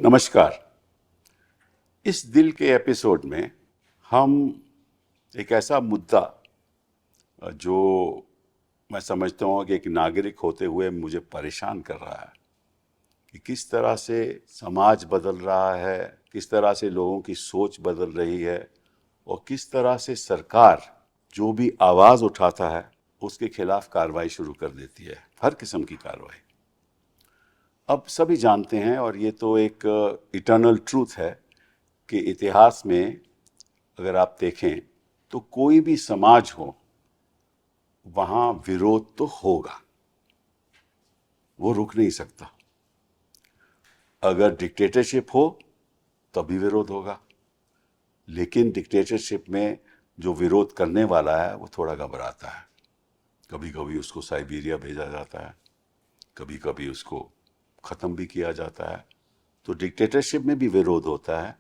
नमस्कार। इस दिल के एपिसोड में हम एक ऐसा मुद्दा जो मैं समझता हूँ कि एक नागरिक होते हुए मुझे परेशान कर रहा है कि किस तरह से समाज बदल रहा है, किस तरह से लोगों की सोच बदल रही है और किस तरह से सरकार जो भी आवाज़ उठाता है उसके खिलाफ कार्रवाई शुरू कर देती है, हर किस्म की कार्रवाई। अब सभी जानते हैं और ये तो एक इटर्नल ट्रूथ है कि इतिहास में अगर आप देखें तो कोई भी समाज हो वहाँ विरोध तो होगा, वो रुक नहीं सकता। अगर डिक्टेटरशिप हो तभी विरोध होगा, लेकिन डिक्टेटरशिप में जो विरोध करने वाला है वो थोड़ा घबराता है। कभी कभी उसको साइबेरिया भेजा जाता है, कभी कभी उसको ख़त्म भी किया जाता है। तो डिक्टेटरशिप में भी विरोध होता है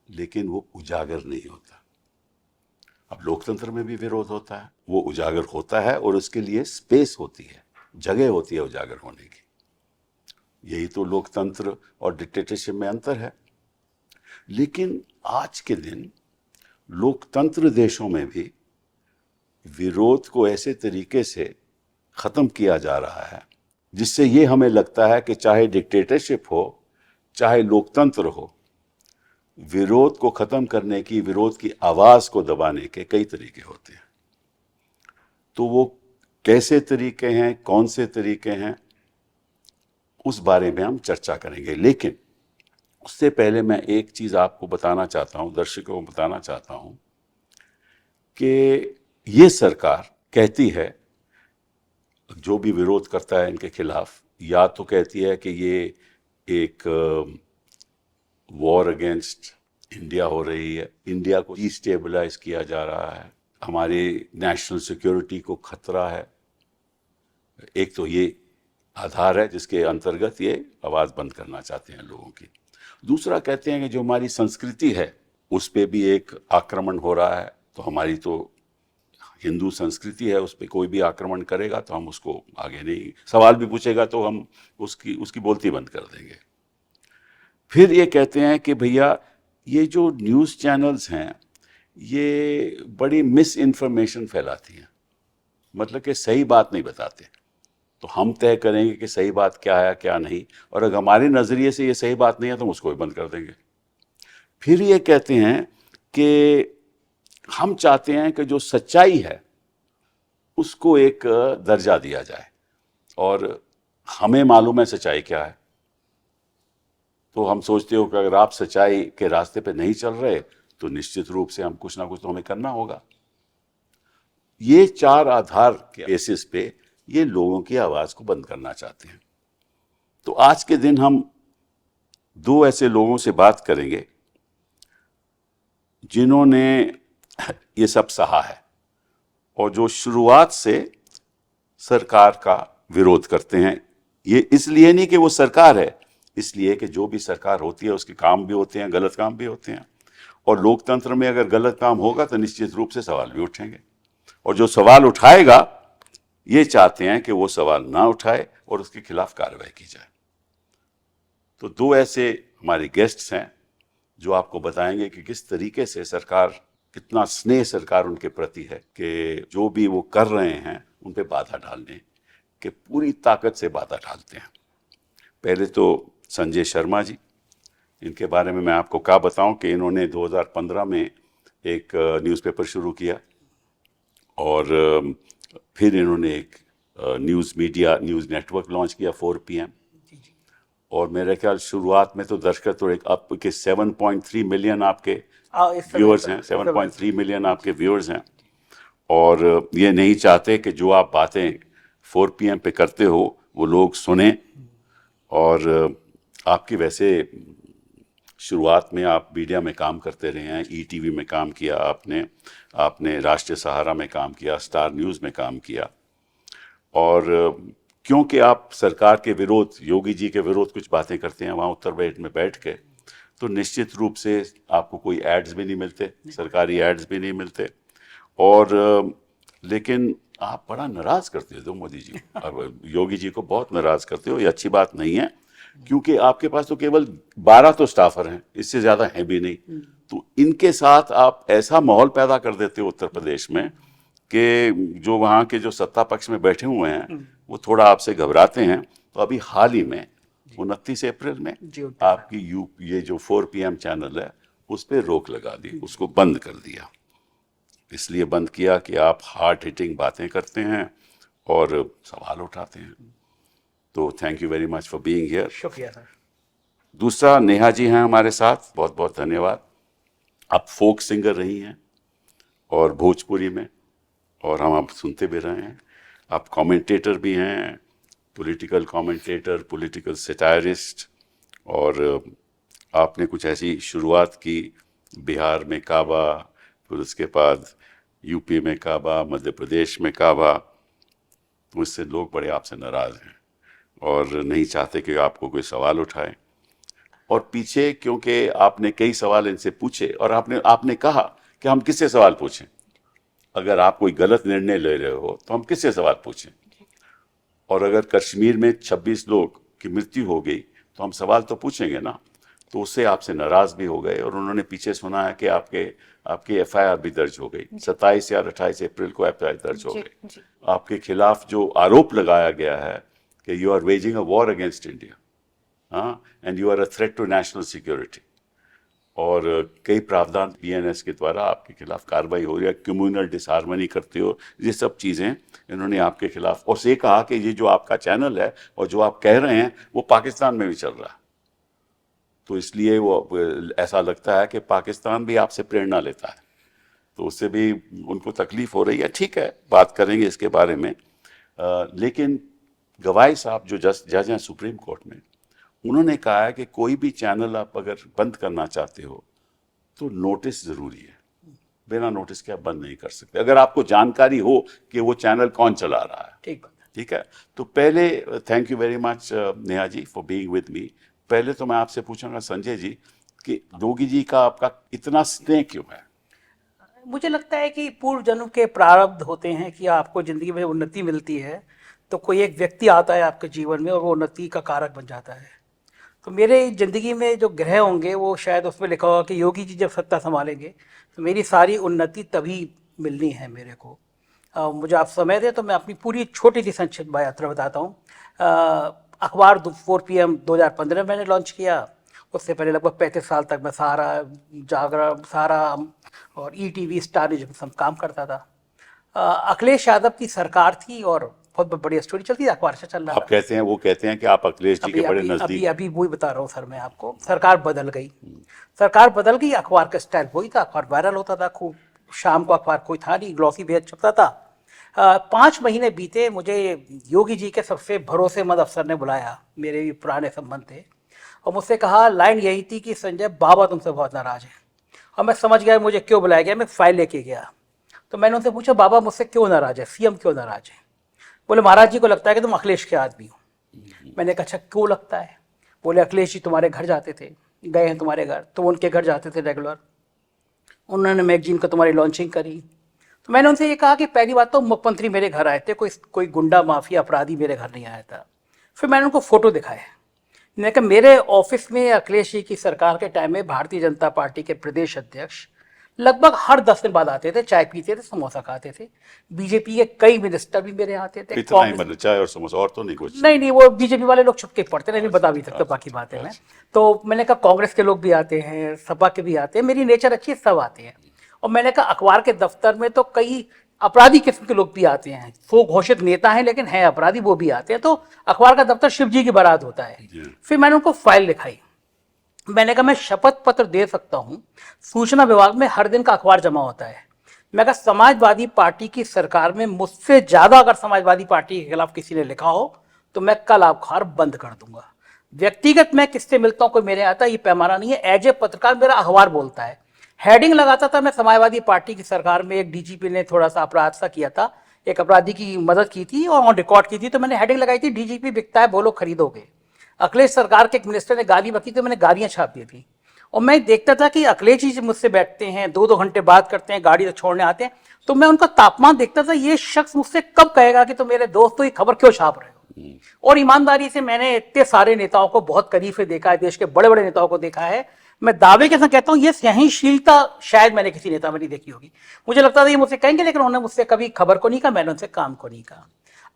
लेकिन वो उजागर नहीं होता। अब लोकतंत्र में भी विरोध होता है, वो उजागर होता है और उसके लिए स्पेस होती है, जगह होती है उजागर होने की। यही तो लोकतंत्र और डिक्टेटरशिप में अंतर है। लेकिन आज के दिन लोकतंत्र देशों में भी विरोध को ऐसे तरीके से ख़त्म किया जा रहा है जिससे ये हमें लगता है कि चाहे डिक्टेटरशिप हो चाहे लोकतंत्र हो, विरोध को ख़त्म करने की, विरोध की आवाज़ को दबाने के कई तरीके होते हैं। तो वो कैसे तरीके हैं, कौन से तरीके हैं, उस बारे में हम चर्चा करेंगे। लेकिन उससे पहले मैं एक चीज़ आपको बताना चाहता हूँ, दर्शकों को बताना चाहता हूँ कि ये सरकार कहती है, जो भी विरोध करता है इनके खिलाफ, या तो कहती है कि ये एक वॉर अगेंस्ट इंडिया हो रही है, इंडिया को डिस्टेबलाइज किया जा रहा है, हमारी नेशनल सिक्योरिटी को खतरा है। एक तो ये आधार है जिसके अंतर्गत ये आवाज़ बंद करना चाहते हैं लोगों की। दूसरा कहते हैं कि जो हमारी संस्कृति है उस पर भी एक आक्रमण हो रहा है। तो हमारी तो हिंदू संस्कृति है, उस पर कोई भी आक्रमण करेगा तो हम उसको आगे नहीं, सवाल भी पूछेगा तो हम उसकी बोलती बंद कर देंगे। फिर ये कहते हैं कि भैया ये जो न्यूज़ चैनल्स हैं ये बड़ी मिस इन्फॉर्मेशन फैलाती हैं, मतलब कि सही बात नहीं बताते। तो हम तय करेंगे कि सही बात क्या है क्या नहीं, और अगर हमारे नज़रिए से ये सही बात नहीं है तो हम उसको भी बंद कर देंगे। फिर ये कहते हैं कि हम चाहते हैं कि जो सच्चाई है उसको एक दर्जा दिया जाए, और हमें मालूम है सच्चाई क्या है। तो हम सोचते हो कि अगर आप सच्चाई के रास्ते पे नहीं चल रहे तो निश्चित रूप से हम कुछ ना कुछ तो हमें करना होगा। ये चार आधार के बेसिस पे ये लोगों की आवाज़ को बंद करना चाहते हैं। तो आज के दिन हम दो ऐसे लोगों से बात करेंगे जिन्होंने ये सब सहा है और जो शुरुआत से सरकार का विरोध करते हैं। ये इसलिए नहीं कि वो सरकार है, इसलिए कि जो भी सरकार होती है उसके काम भी होते हैं, गलत काम भी होते हैं, और लोकतंत्र में अगर गलत काम होगा तो निश्चित रूप से सवाल भी उठेंगे, और जो सवाल उठाएगा ये चाहते हैं कि वो सवाल ना उठाए और उसके खिलाफ कार्रवाई की जाए। तो दो ऐसे हमारे गेस्ट्स हैं जो आपको बताएंगे कि किस तरीके से सरकार, कितना स्नेह सरकार उनके प्रति है कि जो भी वो कर रहे हैं उन पे बाधा डालने के पूरी ताकत से बाधा डालते हैं। पहले तो संजय शर्मा जी, इनके बारे में मैं आपको क्या बताऊं कि इन्होंने 2015 में एक न्यूज़पेपर शुरू किया और फिर इन्होंने एक न्यूज़ नेटवर्क लॉन्च किया 4 PM। और मेरे ख्याल शुरुआत में तो दर्शक तो एक अब के 7.3 मिलियन आपके व्यूअर्स हैं, 7.3 मिलियन आपके व्यूअर्स हैं। और ये नहीं चाहते कि जो आप बातें 4 PM पे करते हो वो लोग सुने। और आपकी वैसे शुरुआत में आप मीडिया में काम करते रहे हैं, ETV में काम किया आपने राष्ट्रीय सहारा में काम किया, स्टार न्यूज़ में काम किया। और क्योंकि आप सरकार के विरोध, योगी जी के विरोध कुछ बातें करते हैं वहाँ उत्तर प्रदेश में बैठ के, तो निश्चित रूप से आपको कोई एड्स भी नहीं मिलते, सरकारी एड्स भी नहीं मिलते। और लेकिन आप बड़ा नाराज़ करते हो मोदी जी, अब योगी जी को बहुत नाराज़ करते हो, ये अच्छी बात नहीं है। क्योंकि आपके पास तो केवल 12 तो स्टाफर हैं, इससे ज्यादा हैं भी नहीं। तो इनके साथ आप ऐसा माहौल पैदा कर देते हो उत्तर प्रदेश में कि जो वहाँ के जो सत्ता पक्ष में बैठे हुए हैं वो थोड़ा आपसे घबराते हैं। तो अभी हाल ही में 29 अप्रैल में आपकी ये जो 4 PM चैनल है उस पर रोक लगा दी, उसको बंद कर दिया। इसलिए बंद किया कि आप हार्ड हिटिंग बातें करते हैं और सवाल उठाते हैं। तो thank you very much for being here. शुक्रिया सर। दूसरा, नेहा जी हैं हमारे साथ, बहुत बहुत धन्यवाद। आप फोक सिंगर रही हैं और भोजपुरी में, और हम आप सुनते भी रहे हैं। आप कमेंटेटर भी हैं, पॉलिटिकल कमेंटेटर, पॉलिटिकल सैटायरिस्ट, और आपने कुछ ऐसी शुरुआत की बिहार में काबा, फिर उसके बाद यूपी में काबा, मध्य प्रदेश में काबा। तो इससे लोग बड़े आपसे नाराज़ हैं और नहीं चाहते कि आपको कोई सवाल उठाए। और पीछे क्योंकि आपने कई सवाल इनसे पूछे और आपने कहा कि हम किससे सवाल पूछें, अगर आप कोई गलत निर्णय ले रहे हो तो हम किससे सवाल पूछें। और अगर कश्मीर में 26 लोग की मृत्यु हो गई तो हम सवाल तो पूछेंगे ना। तो उससे आपसे नाराज भी हो गए और उन्होंने पीछे सुना है कि आपके FIR भी दर्ज हो गई। 27 या 28 अप्रैल को FIR दर्ज हो गई। आपके खिलाफ जो आरोप लगाया गया है कि you are waging a war against India, हाँ, and you are a threat to national security, और कई प्रावधान PNS के द्वारा आपके खिलाफ कार्रवाई हो रही है, कम्युनल डिसहार्मनी करते हो, ये सब चीज़ें इन्होंने आपके खिलाफ। और से कहा कि ये जो आपका चैनल है और जो आप कह रहे हैं वो पाकिस्तान में भी चल रहा है। तो इसलिए वो ऐसा लगता है कि पाकिस्तान भी आपसे प्रेरणा लेता है, तो उससे भी उनको तकलीफ हो रही है। ठीक है, बात करेंगे इसके बारे में। लेकिन गवाई साहब जो जज हैं सुप्रीम कोर्ट में, उन्होंने कहा है कि कोई भी चैनल आप अगर बंद करना चाहते हो तो नोटिस ज़रूरी है, बिना नोटिस के आप बंद नहीं कर सकते, अगर आपको जानकारी हो कि वो चैनल कौन चला रहा है। ठीक है। तो पहले thank you very much Neha ji for being with me. पहले तो मैं आपसे पूछूंगा संजय जी कि योगी जी का आपका इतना स्नेह क्यों है? मुझे लगता है कि पूर्व जन्म के प्रारब्ध होते हैं कि आपको जिंदगी में उन्नति मिलती है तो कोई एक व्यक्ति आता है आपके जीवन में और वो उन्नति का कारक बन जाता है। तो मेरे ज़िंदगी में जो ग्रह होंगे वो शायद उसमें लिखा होगा कि योगी जी जब सत्ता संभालेंगे तो मेरी सारी उन्नति तभी मिलनी है मेरे को। मुझे आप समय दें तो मैं अपनी पूरी छोटी सी संक्षिप्त यात्रा बताता हूँ। अखबार 4 PM 2015 मैंने लॉन्च किया। उससे पहले लगभग 35 साल तक मैं सहारा, जागरण, सहारा और ETV, स्टार न्यूज़ में सब काम करता था। अखिलेश यादव की सरकार थी और बहुत बढ़िया स्टोरी चलती है, अखबार से चल रहा आप कहते हैं, वो कहते हैं कि आप अखिलेश जी के बड़े नजदीक। अभी वही बता रहा हूँ सर मैं आपको। सरकार बदल गई, सरकार बदल गई, अखबार का स्टाइल वही था, अखबार वायरल होता था खूब। शाम को अखबार कोई था नहीं, ग्लॉसी बेहद छपता था। 5 महीने बीते, मुझे योगी जी के सबसे भरोसेमंद अफसर ने बुलाया, मेरे भी पुराने संबंध थे, और मुझसे कहा, लाइन यही थी कि संजय बाबा तुमसे बहुत नाराज है। और मैं समझ गया मुझे क्यों बुलाया गया। मैं फाइल लेके गया तो मैंने उनसे पूछा, बाबा मुझसे क्यों नाराज है, CM क्यों नाराज है? बोले, महाराज जी को लगता है कि तुम अखिलेश के आदमी हो। मैंने कहा, अच्छा क्यों लगता है? बोले, अखिलेश जी तुम्हारे घर जाते थे, गए हैं तुम्हारे घर, तुम उनके घर जाते थे रेगुलर, उन्होंने मैगजीन को तुम्हारी लॉन्चिंग करी। तो मैंने उनसे ये कहा कि पहली बात तो मुख्यमंत्री मेरे घर आए थे, कोई गुंडा माफिया अपराधी मेरे घर नहीं आया था। फिर मैंने उनको फोटो दिखाया। मैंने कहा, मेरे ऑफिस में अखिलेश जी की सरकार के टाइम में भारतीय जनता पार्टी के प्रदेश अध्यक्ष लगभग हर 10 दिन बाद आते थे, चाय पीते थे, समोसा खाते थे। बीजेपी के कई मिनिस्टर भी मेरे आते थे। इतना ही मतलब चाय और समोसा, और तो नहीं कुछ? नहीं, वो बीजेपी वाले लोग छुप के पढ़ते नहीं, बता भी सकते बाकी बातें मैं। तो मैंने कहा, कांग्रेस के लोग भी आते हैं, सपा के भी आते हैं, मेरी नेचर अच्छी है, सब आते हैं। और मैंने कहा, अखबार के दफ्तर में तो कई अपराधी किस्म के लोग भी आते हैं, वो घोषित नेता हैं लेकिन हैं अपराधी, वो भी आते हैं। तो अखबार का दफ्तर शिव जी की बारात होता है। फिर मैंने उनको फाइल दिखाई। मैंने कहा, मैं शपथ पत्र दे सकता हूं, सूचना विभाग में हर दिन का अखबार जमा होता है। मैं कहा, समाजवादी पार्टी की सरकार में मुझसे ज्यादा अगर समाजवादी पार्टी के खिलाफ किसी ने लिखा हो तो मैं कल अखबार बंद कर दूंगा। व्यक्तिगत मैं किससे मिलता हूं कोई मेरे आता, ये पैमाना नहीं है। एज ए पत्रकार मेरा अखबार बोलता है। हेडिंग लगाता था मैं, समाजवादी पार्टी की सरकार में एक DGP ने थोड़ा सा अपराध सा किया था, एक अपराधी की मदद की थी और ऑन रिकॉर्ड की थी, तो मैंने हेडिंग लगाई थी, DGP बिकता है, बोलो खरीदोगे। अखिलेश सरकार के एक मिनिस्टर ने गाली बकी तो मैंने गालियां छाप दी थी। और मैं देखता था कि अखिलेश जी मुझसे बैठते हैं, 2-2 घंटे बात करते हैं, गाड़ी से छोड़ने आते हैं, तो मैं उनका तापमान देखता था, ये शख्स मुझसे कब कहेगा कि तुम मेरे दोस्त हो, ये खबर क्यों छाप रहे हो। और ईमानदारी से मैंने इतने सारे नेताओं को बहुत करीब से देखा है, देश के बड़े बड़े नेताओं को देखा है। मैं दावे के साथ कहता हूँ ये सहनशीलता शायद मैंने किसी नेता में नहीं देखी होगी। मुझे लगता था ये मुझसे कहेंगे, लेकिन उन्होंने मुझसे कभी खबर को नहीं कहा, मैंने उनसे काम को नहीं कहा।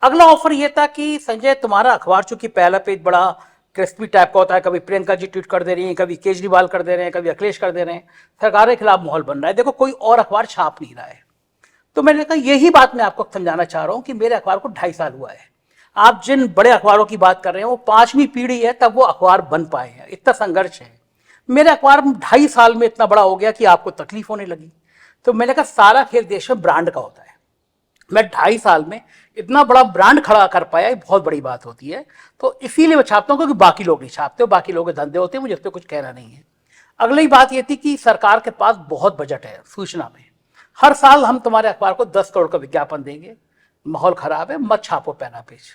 अगला ऑफर ये था कि संजय तुम्हारा अखबार चूंकि पहला पेज बड़ा क्रिस्पी टाइप का होता है, कभी प्रियंका जी ट्वीट कर दे रही हैं, कभी केजरीवाल कर दे रहे हैं, कभी अखिलेश कर दे रहे हैं, सरकार के खिलाफ माहौल बन रहा है, देखो कोई और अखबार छाप नहीं रहा है। तो मैंने कहा यही बात मैं आपको समझाना चाह रहा हूं कि मेरे अखबार को 2.5 साल हुआ है। आप जिन बड़े अखबारों की बात कर रहे हैं वो 5वीं पीढ़ी है तब वो अखबार बन पाए हैं, इतना संघर्ष है। मेरे अखबार 2.5 साल में इतना बड़ा हो गया कि आपको तकलीफ होने लगी। तो मैंने कहा सारा खेल देश में ब्रांड का होता है। मैं 2.5 साल में इतना बड़ा ब्रांड खड़ा कर पाया, ये बहुत बड़ी बात होती है। तो इसीलिए मैं छापता हूँ, क्योंकि बाकी लोग नहीं छापते, बाकी लोग के धंधे होते हैं, मुझे इस पर कुछ कहना नहीं है। अगली बात ये थी कि सरकार के पास बहुत बजट है सूचना में। हर साल हम तुम्हारे अखबार को 10 करोड़ का विज्ञापन देंगे, माहौल खराब है, मत छापो पहला पेज।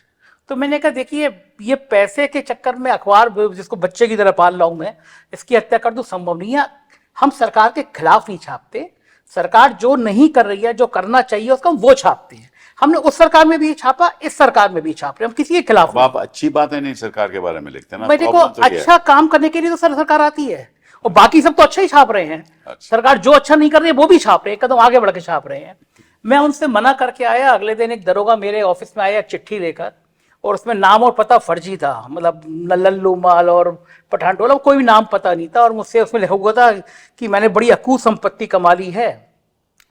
तो मैंने कहा देखिए ये पैसे के चक्कर में अखबार जिसको बच्चे की तरह पाल रहा हूं मैं, इसकी हत्या कर दूं, संभव नहीं है। हम सरकार के खिलाफ नहीं छापते, सरकार जो नहीं कर रही है, जो करना चाहिए उसका वो छापते हैं। हमने उस सरकार में भी छापा, इस सरकार में भी छाप रहे हैं, हम किसी के खिलाफ आप अच्छी बातें नहीं सरकार के बारे में लिखते ना। मैं देखो अच्छा काम करने के लिए तो सरकार आती है, और बाकी सब तो अच्छा ही छाप रहे हैं। अच्छा। सरकार जो अच्छा नहीं कर रही है वो भी छाप रहे हैं, कदम आगे बढ़ के छाप रहे हैं। मैं उनसे मना करके आया, अगले दिन एक दरोगा मेरे ऑफिस में आया चिट्ठी लेकर, और उसमें नाम और पता फर्जी था, मतलब लल्लू माल और पठान टोला, कोई भी नाम पता नहीं था। और मुझसे उसमें लिखा हुआ था कि मैंने बड़ी अकूत संपत्ति कमा ली है,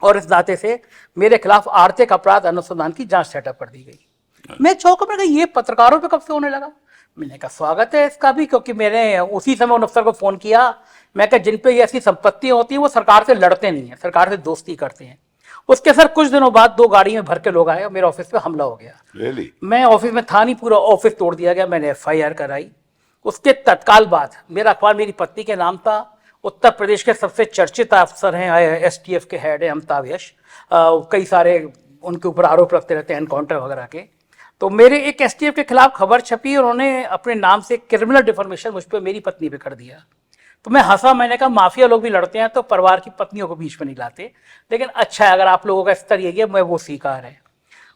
और इस नाते से मेरे खिलाफ आर्थिक अपराध अनुसंधान की जांच सेटअप कर दी गई। मैं चौंका, मैं कहा ये पत्रकारों पे कब से होने लगा? मैंने कहा स्वागत है इसका भी, क्योंकि मैंने उसी समय उन अफसर को फोन किया। मैं कहा जिन पे ऐसी संपत्ति होती है वो सरकार से लड़ते नहीं है, सरकार से दोस्ती करते हैं। उसके सर कुछ दिनों बाद 2 गाड़ी में भर के लोग आए और मेरे ऑफिस पे हमला हो गया। Really? मैं ऑफिस में था नहीं, पूरा ऑफिस तोड़ दिया गया, मैंने FIR कराई। उसके तत्काल बाद मेरा अखबार मेरी पत्नी के नाम था। उत्तर प्रदेश के सबसे चर्चित अफसर हैं, STF के हेड है अमिताभ यश, कई सारे उनके ऊपर आरोप लगते रहते हैं एनकाउंटर वगैरह के। तो मेरे एक STF के खिलाफ खबर छपी, और उन्होंने अपने नाम से क्रिमिनल डिफॉर्मेशन मुझ पर मेरी पत्नी पे कर दिया। तो मैं हंसा, मैंने कहा माफिया लोग भी लड़ते हैं तो परिवार की पत्नियों को बीच में नहीं लाते, लेकिन अच्छा है अगर आप लोगों का स्तर यही है, मैं वो स्वीकार है।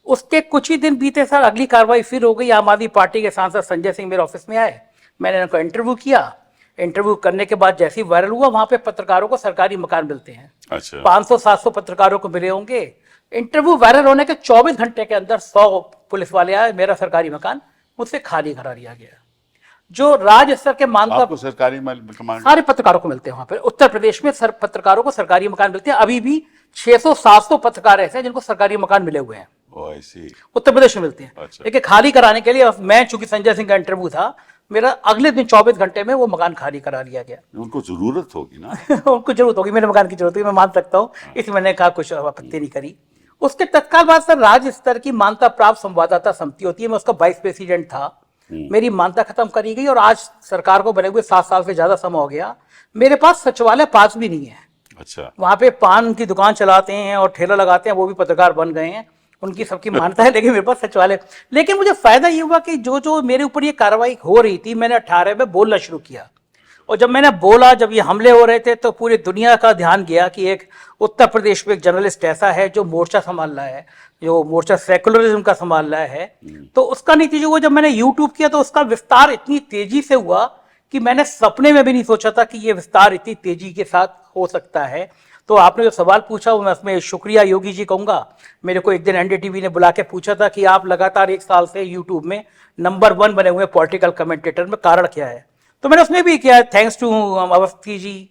उसके कुछ ही दिन बीते सर, अगली कार्रवाई फिर हो गई। आम आदमी पार्टी के सांसद संजय सिंह मेरे ऑफिस में आए, मैंने उनको इंटरव्यू किया। इंटरव्यू करने के बाद जैसे ही वायरल हुआ, वहां पे पत्रकारों को सरकारी मकान मिलते हैं। अच्छा। 500-700 पत्रकारों को मिले होंगे। इंटरव्यू वायरल होने के 24 घंटे के अंदर 100 पुलिस वाले आए, मेरा सरकारी मकान मुझसे खाली करा दिया गया। जो राज्य स्तर के मानता सरकारी मकान सारे पत्रकारों को मिलते हैं वहां पर। उत्तर प्रदेश में पत्रकारों को सरकारी मकान मिलते हैं। अभी भी 600-700 पत्रकार ऐसे हैं जिनको सरकारी मकान मिले हुए हैं, उत्तर प्रदेश में मिलते हैं। अच्छा। लेकिन खाली कराने के लिए मैं, चूंकि संजय सिंह का इंटरव्यू था, मेरा अगले दिन 24 घंटे में वो मकान खाली करा लिया गया। उनको जरूरत होगी ना। उनको जरूरत होगी, मेरे मकान की जरूरत होगी, मैं मान सकता हूँ, इसलिए मैंने कहा कुछ आपत्ति नहीं करी। उसके तत्काल बाद सर राज्य स्तर की मान्यता प्राप्त संवाददाता समिति होती है, मैं उसका वाइस प्रेसिडेंट था। मेरी मान्यता खत्म करी गई, और आज सरकार को बने हुए 7 साल से ज्यादा समय हो गया, मेरे पास सचिवालय पास भी नहीं है। अच्छा। वहां पे पान की दुकान चलाते हैं और ठेला लगाते हैं, वो भी पत्रकार बन गए हैं, उनकी सबकी मान्यता है, लेकिन मेरे पास सचिवालय। लेकिन मुझे फायदा ये हुआ कि जो जो मेरे ऊपर ये कार्रवाई हो रही थी, मैंने 18 में बोलना शुरू किया। और जब मैंने बोला, जब ये हमले हो रहे थे, तो पूरी दुनिया का ध्यान गया कि एक उत्तर प्रदेश में एक जर्नलिस्ट ऐसा है जो मोर्चा संभाल रहा है, जो मोर्चा सेकुलरिज्म का संभाल रहा है। तो उसका नतीजा हुआ, जब मैंने यूट्यूब किया तो उसका विस्तार इतनी तेजी से हुआ कि मैंने सपने में भी नहीं सोचा था कि ये विस्तार इतनी तेजी के साथ हो सकता है। तो आपने जो सवाल पूछा, मैं उसमें शुक्रिया योगी जी कहूंगा। मेरे को एक दिन NDTV ने बुला के पूछा था कि आप लगातार 1 साल से यूट्यूब में नंबर 1 बने हुए पॉलिटिकल कमेंटेटर में, कारण क्या है? तो मैंने उसमें भी किया, thanks to Awasthi ji,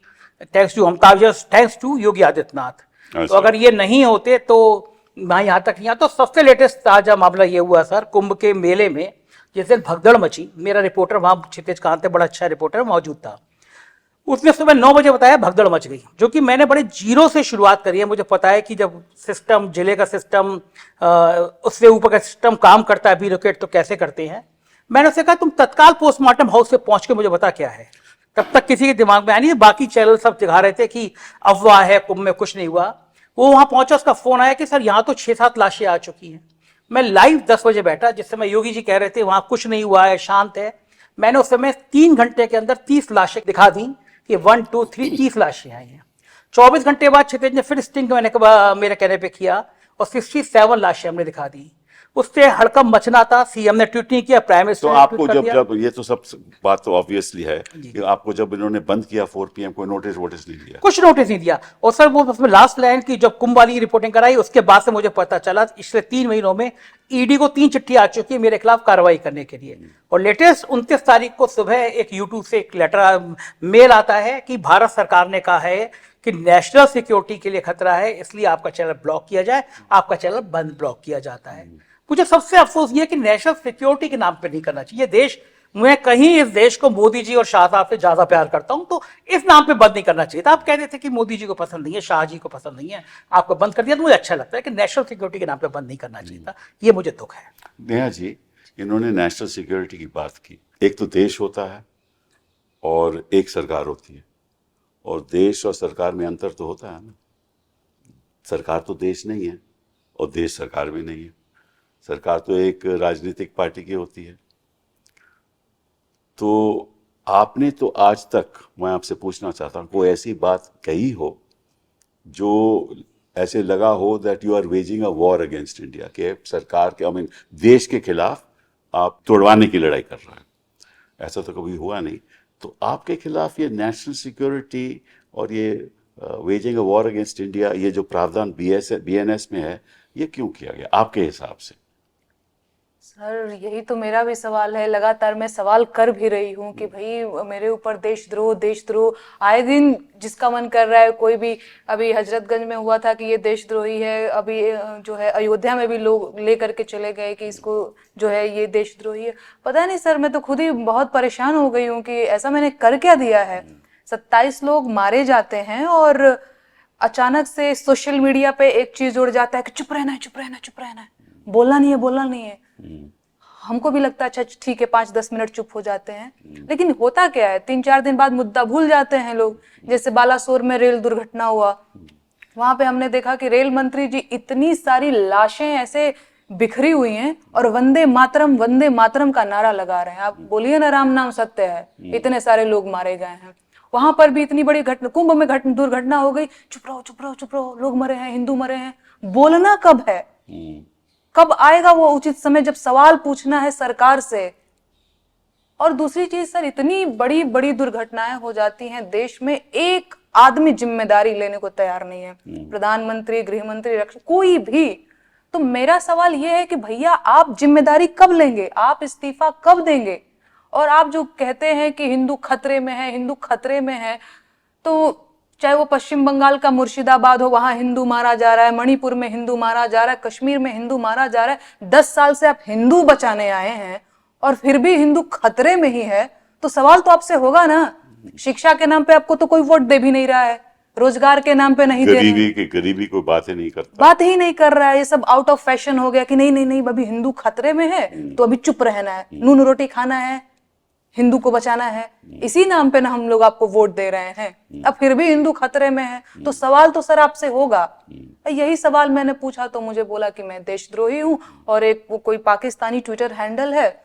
thanks to Amitabh Yash, thanks to Yogi Adityanath. तो अगर ये नहीं होते तो मैं यहाँ तक नहीं आता। तो सबसे लेटेस्ट ताजा मामला ये हुआ सर, कुंभ के मेले में जिस दिन भगदड़ मची, मेरा रिपोर्टर वहां क्षितिज कांत, बड़ा अच्छा रिपोर्टर मौजूद था, उसने सुबह 9 बजे बताया भगदड़ मच गई, जो कि मैंने बड़े जीरो से शुरुआत करी है। मुझे पता है कि जब सिस्टम, जिले का सिस्टम, उससे ऊपर का सिस्टम काम करता है, ब्यूरोक्रेट तो कैसे करते हैं। मैंने उससे कहा तुम तत्काल पोस्टमार्टम हाउस से पहुंच के मुझे बता क्या है। तब तक किसी के दिमाग में आया नहीं, बाकी चैनल सब दिखा रहे थे कि अफवाह है, कुंभ में कुछ नहीं हुआ। वो वहां पहुंचा, उसका फोन आया कि सर यहाँ तो 6-7 लाशें आ चुकी हैं। मैं लाइव 10 बजे बैठा, जिस समय योगी जी कह रहे थे वहां कुछ नहीं हुआ है, शांत है। मैंने उस समय 3 घंटे के अंदर 30 लाशें दिखा दी कि 1, 2, 3 30 लाशें आई हैं। 24 घंटे बाद क्षितिज ने फिर स्टिंग मेरे कहने पे किया और 67 लाशें हमने दिखा दी। उससे हड़कंप मचना था। सीएम ने ट्वीट नहीं किया, प्राइम मिनिस्टर तो ने आपको ट्वीट कर दिया। जब ये तो सब बात तो ऑब्वियसली है कि आपको जब इन्होंने बंद किया 4 PM कोई नोटिस वोटिस नहीं दिया? कुछ नोटिस नहीं दिया। और सर वो उसमें लास्ट लाइन की जब कुंभ वाली रिपोर्टिंग कराई उसके बाद से मुझे पता चला पिछले 3 महीनों में ईडी को 3 चिट्ठी आ चुकी है मेरे खिलाफ कार्रवाई करने के लिए। और लेटेस्ट 29 तारीख को सुबह एक यूट्यूब से एक लेटर मेल आता है कि भारत सरकार ने कहा है कि नेशनल सिक्योरिटी के लिए खतरा है, इसलिए आपका चैनल ब्लॉक किया जाए। आपका चैनल बंद ब्लॉक किया जाता है। मुझे सबसे अफसोस ये कि नेशनल सिक्योरिटी के नाम पे नहीं करना चाहिए। देश, मैं कहीं इस देश को मोदी जी और शाह साहब से ज्यादा प्यार करता हूं, तो इस नाम पे बंद नहीं करना चाहिए था। आप कहते थे कि मोदी जी को पसंद नहीं है, शाह जी को पसंद नहीं है, आपको बंद कर दिया, तो मुझे अच्छा लगता है कि नेशनल सिक्योरिटी के नाम पे बंद नहीं करना चाहिए था। ये मुझे दुख है। नेहा जी, इन्होंने नेशनल सिक्योरिटी की बात की। एक तो देश होता है और एक सरकार होती है, और देश और सरकार में अंतर तो होता है ना। सरकार तो देश नहीं है और देश सरकार भी नहीं है। सरकार तो एक राजनीतिक पार्टी की होती है। तो आपने तो आज तक, मैं आपसे पूछना चाहता हूँ, कोई ऐसी बात कही हो जो ऐसे लगा हो that you are waging a war against India, के सरकार के, आई मीन देश के खिलाफ आप तोड़वाने की लड़ाई कर रहे हैं? ऐसा तो कभी हुआ नहीं। तो आपके खिलाफ ये नेशनल सिक्योरिटी और ये waging a war against India, ये जो प्रावधान BNS में है, ये क्यों किया गया आपके हिसाब से? सर यही तो मेरा भी सवाल है। लगातार मैं सवाल कर भी रही हूँ कि भाई मेरे ऊपर देशद्रोह आए दिन जिसका मन कर रहा है। कोई भी, अभी हजरतगंज में हुआ था कि ये देशद्रोही है, अभी जो है अयोध्या में भी लोग लेकर के चले गए कि इसको जो है ये देशद्रोही है। पता नहीं सर, मैं तो खुद ही बहुत परेशान हो गई हूँ कि ऐसा मैंने कर क्या दिया है। 27 लोग मारे जाते हैं और अचानक से सोशल मीडिया पे एक चीज जुड़ जाता है कि चुप रहना है, चुप रहना है, चुप रहना है, बोलना नहीं है। हमको भी लगता है अच्छा ठीक है, 5-10 मिनट चुप हो जाते हैं। लेकिन होता क्या है, 3-4 दिन बाद मुद्दा भूल जाते हैं लोग। जैसे बालासोर में रेल दुर्घटना हुआ, वहां पे हमने देखा कि रेल मंत्री जी इतनी सारी लाशें ऐसे बिखरी हुई हैं और वंदे मातरम का नारा लगा रहे हैं। आप बोलिए ना, राम नाम सत्य है, इतने सारे लोग मारे गए हैं। वहां पर भी इतनी बड़ी घटना, कुंभ में दुर्घटना हो गई, चुप रहो, लोग मरे हैं, हिंदू मरे हैं। बोलना कब है? कब आएगा वो उचित समय जब सवाल पूछना है सरकार से? और दूसरी चीज सर, इतनी बड़ी बड़ी दुर्घटनाएं हो जाती हैं देश में, एक आदमी जिम्मेदारी लेने को तैयार नहीं है। प्रधानमंत्री, गृह मंत्री, रक्षा, कोई भी। तो मेरा सवाल ये है कि भैया आप जिम्मेदारी कब लेंगे? आप इस्तीफा कब देंगे? और आप जो कहते हैं कि हिंदू खतरे में है, तो चाहे वो पश्चिम बंगाल का मुर्शिदाबाद हो, वहां हिंदू मारा जा रहा है, मणिपुर में हिंदू मारा जा रहा है, कश्मीर में हिंदू मारा जा रहा है। 10 साल से आप हिंदू बचाने आए हैं और फिर भी हिंदू खतरे में ही है, तो सवाल तो आपसे होगा ना। शिक्षा के नाम पे आपको तो कोई वोट दे भी नहीं रहा है, रोजगार के नाम पे नहीं दे रहे हैं, गरीबी कोई बात ही नहीं करता, बात ही नहीं कर रहा है। ये सब आउट ऑफ फैशन हो गया कि नहीं अभी हिंदू खतरे में है तो अभी चुप रहना है, नून रोटी खाना है, हिंदू को बचाना है। इसी नाम पे ना हम लोग आपको वोट दे रहे हैं, अब फिर भी हिंदू खतरे में है। तो सवाल तो सर आपसे होगा। यही सवाल मैंने पूछा तो मुझे बोला कि मैं देशद्रोही हूँ। और एक वो कोई पाकिस्तानी ट्विटर हैंडल है,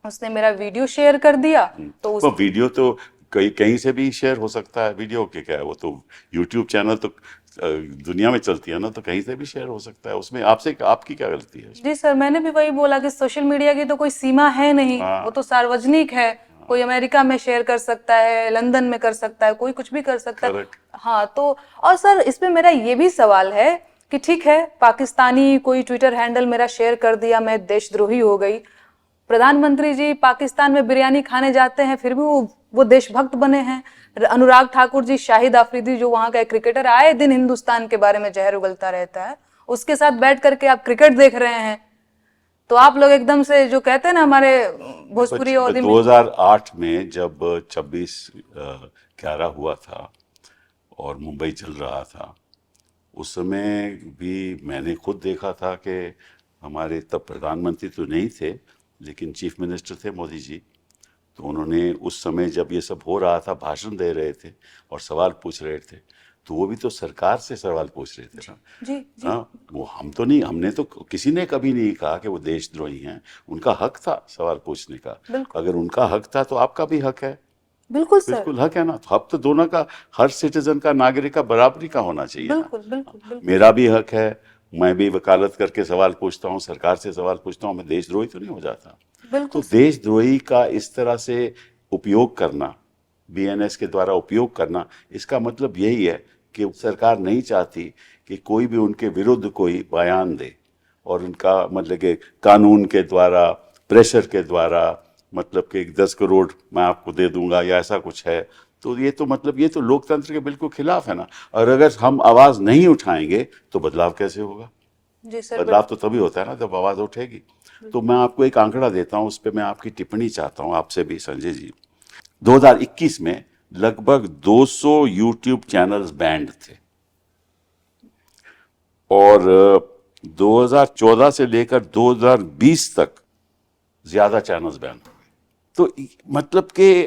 उसने मेरा वीडियो शेयर कर दिया। तो उस वीडियो तो कहीं से भी शेयर हो सकता है। वीडियो के क्या है, वो तो यूट्यूब चैनल तो दुनिया में चलती है ना, तो कहीं से भी शेयर हो सकता है। उसमें आपकी क्या गलती है? जी सर, मैंने भी वही बोला कि सोशल मीडिया की तो कोई सीमा है नहीं। वो तो सार्वजनिक है। कोई अमेरिका में शेयर कर सकता है, लंदन में कर सकता है, कोई कुछ भी कर सकता है। हाँ, तो और सर इसमें मेरा ये भी सवाल है कि ठीक है, पाकिस्तानी कोई ट्विटर हैंडल मेरा शेयर कर दिया, मैं देशद्रोही हो गई। प्रधानमंत्री जी पाकिस्तान में बिरयानी खाने जाते हैं, फिर भी वो देशभक्त बने हैं। अनुराग ठाकुर जी, शाहिद आफरीदी जो वहां का क्रिकेटर, आए दिन हिंदुस्तान के बारे में जहर उगलता रहता है, उसके साथ बैठ करके आप क्रिकेट देख रहे हैं। तो आप लोग एकदम से जो कहते हैं ना हमारे भोजपुरी और 2008 में जब 26/11 हुआ था और मुंबई चल रहा था, उस समय भी मैंने खुद देखा था कि हमारे तब प्रधानमंत्री तो नहीं थे लेकिन चीफ मिनिस्टर थे मोदी जी। तो उन्होंने उस समय जब ये सब हो रहा था भाषण दे रहे थे और सवाल पूछ रहे थे, तो वो भी तो सरकार से सवाल पूछ रहे थे ना। जी। हाँ, वो हम तो नहीं, हमने तो किसी ने कभी नहीं कहा कि वो देशद्रोही हैं। उनका हक था सवाल पूछने का। अगर उनका हक था तो आपका भी हक है। बिल्कुल सर, बिल्कुल हक है ना। तो हक तो दोनों का, हर सिटीजन का, नागरिक का बराबरी का होना चाहिए। बिल्कुल। मेरा भी हक है मैं भी वकालत करके सवाल पूछता हूँ, सरकार से सवाल पूछता हूँ, मैं देशद्रोही तो नहीं हो जाता। तो बिल्कुल देशद्रोही का इस तरह से उपयोग करना, बीएनएस के द्वारा उपयोग करना, इसका मतलब यही है कि सरकार नहीं चाहती कि कोई भी उनके विरुद्ध कोई बयान दे, और उनका मतलब कि कानून के द्वारा, प्रेशर के द्वारा, मतलब कि 10 करोड़ मैं आपको दे दूंगा या ऐसा कुछ है, तो ये तो मतलब ये तो लोकतंत्र के बिल्कुल खिलाफ है ना। और अगर हम आवाज नहीं उठाएंगे तो बदलाव कैसे होगा? जी सर। बदलाव तो तभी होता है ना जब आवाज उठेगी। तो मैं आपको एक आंकड़ा देता हूं, उस पर मैं आपकी टिप्पणी चाहता हूं आपसे भी संजय जी। 2021 में लगभग 200 यूट्यूब चैनल्स बैंड थे, और 2014 से लेकर 2020 तक ज्यादा चैनल्स बैन हो गए। तो मतलब कि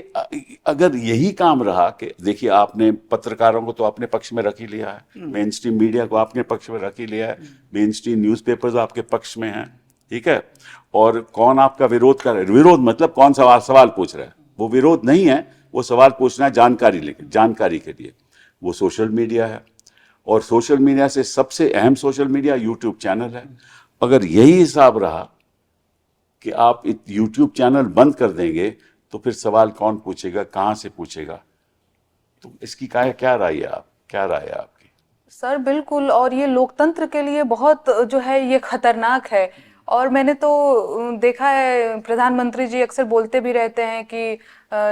अगर यही काम रहा कि देखिए, आपने पत्रकारों को तो अपने पक्ष में रख ही लिया है, मेन स्ट्रीम मीडिया को आपने पक्ष में रख ही लिया है, मेन स्ट्रीम न्यूज़पेपर्स आपके पक्ष में हैं, ठीक है, और कौन आपका विरोध कर रहा है? विरोध मतलब कौन सवाल पूछ रहा है? वो विरोध नहीं है, वो सवाल पूछना है जानकारी के लिए, वो सोशल मीडिया है। और सोशल मीडिया से सबसे अहम सोशल मीडिया यूट्यूब चैनल है। अगर यही हिसाब रहा कि आप यूट्यूब चैनल बंद कर देंगे तो फिर सवाल कौन पूछेगा, कहाँ से पूछेगा? तो इसकी क्या राय है आपकी? सर बिल्कुल, और ये लोकतंत्र के लिए बहुत जो है ये खतरनाक है। और मैंने तो देखा है, प्रधानमंत्री जी अक्सर बोलते भी रहते हैं कि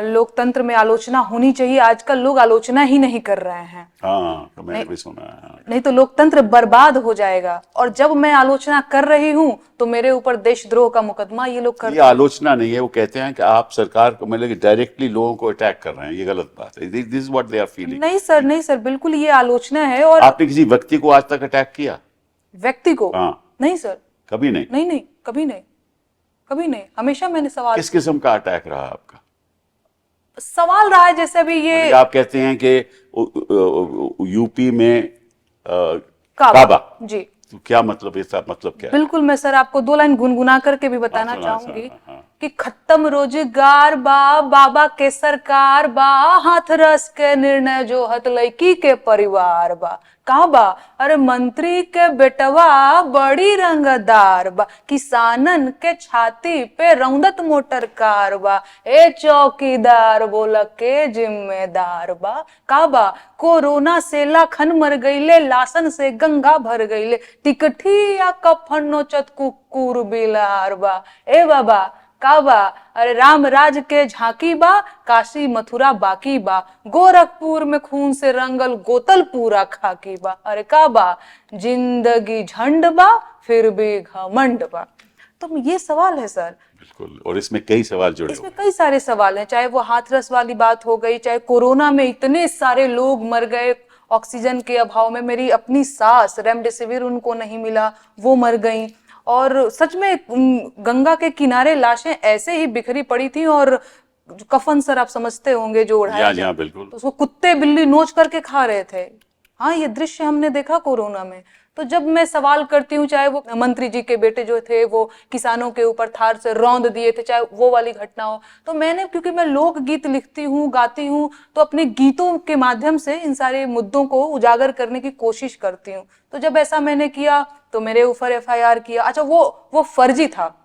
लोकतंत्र में आलोचना होनी चाहिए। आजकल लोग आलोचना ही नहीं कर रहे हैं। हाँ, तो मैंने भी सुना है। नहीं तो लोकतंत्र बर्बाद हो जाएगा। और जब मैं आलोचना कर रही हूँ तो मेरे ऊपर देशद्रोह का मुकदमा ये लोग कर। ये आलोचना नहीं है, वो कहते हैं कि आप सरकार को मतलब डायरेक्टली लोगों को अटैक कर रहे हैं, ये गलत बात है। This is what they are feeling. नहीं सर, बिल्कुल ये आलोचना है। और आपने किसी व्यक्ति को आज तक अटैक किया? व्यक्ति को? हाँ। नहीं सर, कभी नहीं? नहीं, कभी नहीं। हमेशा मैंने सवाल, किस किस्म का अटैक रहा आपका? सवाल रहा है जैसे अभी ये मतलब आप कहते हैं कि यूपी में काबा जी, तो क्या मतलब, इसका मतलब क्या है? बिल्कुल। मैं सर आपको 2 लाइन गुनगुना करके भी बताना चाहूंगी कि खत्म रोजगार बा, बाबा के सरकार बा, हाथ रस के निर्णय जो हत लड़की के परिवार बा। कहा बा? अरे मंत्री के बेटवा बड़ी रंगदार बा, किसानन के छाती पे रौंदत मोटर कार बा, ए चौकीदार बोला के जिम्मेदार बा। कहा बा? कोरोना से लाखन मर गईले, लाशन से गंगा भर गईले, टिकठी या कफन नोचत कुकुर बिलार बा। ए बाबा का बा? अरे राम राज के झांकी बा, काशी मथुरा बाकी बा, गोरखपुर में खून से रंगल गोतल पूरा खाकी बा। अरे का बा? जिंदगी झंड बा, फिर भी घमंड बा। तो ये सवाल है सर। बिल्कुल, और इसमें कई सवाल जुड़े इसमें कई सारे सवाल हैं, चाहे वो हाथरस वाली बात हो गई, चाहे कोरोना में इतने सारे लोग मर गए ऑक्सीजन के अभाव में। मेरी अपनी सास, रेमडेसिविर उनको नहीं मिला, वो मर गई। और सच में गंगा के किनारे लाशें ऐसे ही बिखरी पड़ी थी, और कफन सर आप समझते होंगे जो उड़ाया, बिल्कुल, तो उसको कुत्ते बिल्ली नोच करके खा रहे थे। हाँ, ये दृश्य हमने देखा कोरोना में। तो जब मैं सवाल करती हूँ, चाहे वो मंत्री जी के बेटे जो थे वो किसानों के ऊपर थार से रौंद दिए थे, चाहे वो वाली घटना हो, तो मैंने, क्योंकि मैं लोकगीत लिखती हूँ, गाती हूँ, तो अपने गीतों के माध्यम से इन सारे मुद्दों को उजागर करने की कोशिश करती हूँ। तो जब ऐसा मैंने किया तो मेरे ऊपर एफआईआर किया। अच्छा, वो फर्जी था।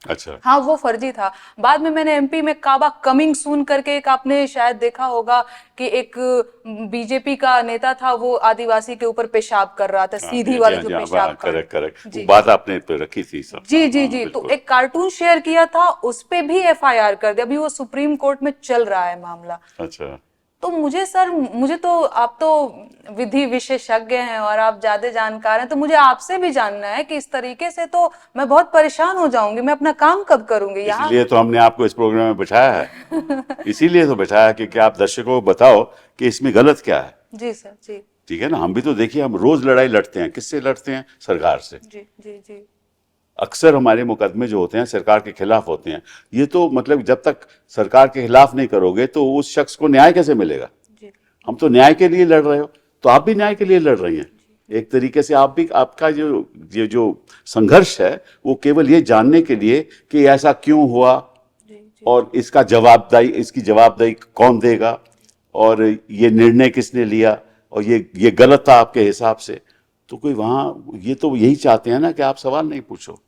अच्छा, हाँ, वो फर्जी था। बाद में मैंने एमपी में काबा कमिंग सून करके एक, आपने शायद देखा होगा कि एक बीजेपी का नेता था, वो आदिवासी के ऊपर पेशाब कर रहा था, सीधी वाली जो पेशाब का। करेक्ट, बात आपने रखी थी सब। जी, तो एक कार्टून शेयर किया था, उस पे भी एफआईआर कर दिया। अभी वो सुप्रीम कोर्ट में चल रहा है मामला। अच्छा, तो मुझे तो, आप तो विधि विशेषज्ञ हैं और आप ज्यादा जानकार हैं, तो मुझे आपसे भी जानना है कि इस तरीके से तो मैं बहुत परेशान हो जाऊंगी, मैं अपना काम कब करूंगी यहाँ। इसीलिए तो हमने आपको इस प्रोग्राम में बिठाया है। इसीलिए तो बिठाया कि आप दर्शकों को बताओ कि इसमें गलत क्या है। जी सर, जी। ठीक है ना, हम भी तो देखिए, हम रोज लड़ाई लड़ते हैं। किससे लड़ते हैं? सरकार से। जी। अक्सर हमारे मुकदमे जो होते हैं सरकार के खिलाफ होते हैं। ये तो मतलब जब तक सरकार के खिलाफ नहीं करोगे तो उस शख्स को न्याय कैसे मिलेगा? हम तो न्याय के लिए लड़ रहे हो, तो आप भी न्याय के लिए लड़ रही हैं। एक तरीके से आप भी, आपका जो संघर्ष है वो केवल ये जानने के लिए कि ऐसा क्यों हुआ और इसकी जवाबदेही कौन देगा, और ये निर्णय किसने लिया, और ये गलत था आपके हिसाब से। तो कोई वहाँ ये तो यही चाहते हैं ना कि आप सवाल नहीं पूछो।